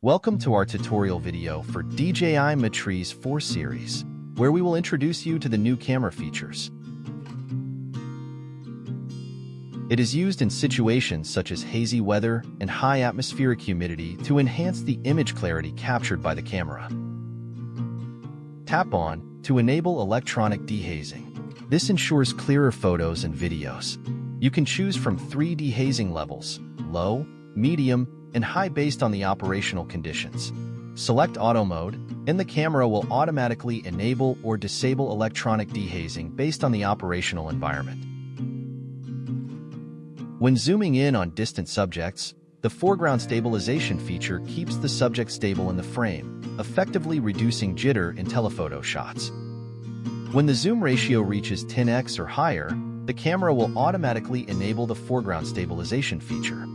Welcome to our tutorial video for DJI Matrice 4 series, where we will introduce you to the new camera features. It is used in situations such as hazy weather and high atmospheric humidity to enhance the image clarity captured by the camera. Tap on to enable electronic dehazing. This ensures clearer photos and videos. You can choose from 3 dehazing levels: low, medium, and high based on the operational conditions. Select Auto Mode, and the camera will automatically enable or disable electronic dehazing based on the operational environment. When zooming in on distant subjects, the foreground stabilization feature keeps the subject stable in the frame, effectively reducing jitter in telephoto shots. When the zoom ratio reaches 10x or higher, the camera will automatically enable the foreground stabilization feature.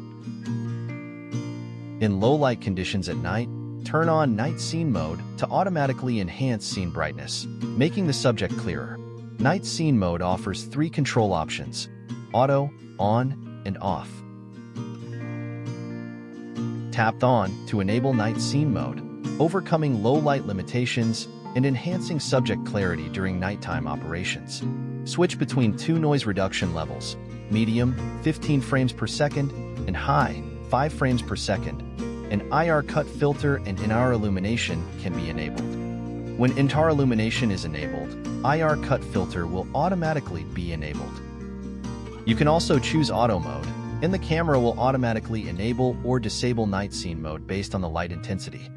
In low-light conditions at night, turn on Night Scene Mode to automatically enhance scene brightness, making the subject clearer. Night Scene Mode offers 3 control options: Auto, On, and Off. Tap on to enable Night Scene Mode, overcoming low-light limitations and enhancing subject clarity during nighttime operations. Switch between 2 noise reduction levels: medium, 15 frames per second, and high, 5 frames per second. An IR cut filter and IR illumination can be enabled. When IR illumination is enabled, IR cut filter will automatically be enabled. You can also choose Auto Mode, and the camera will automatically enable or disable Night Scene Mode based on the light intensity.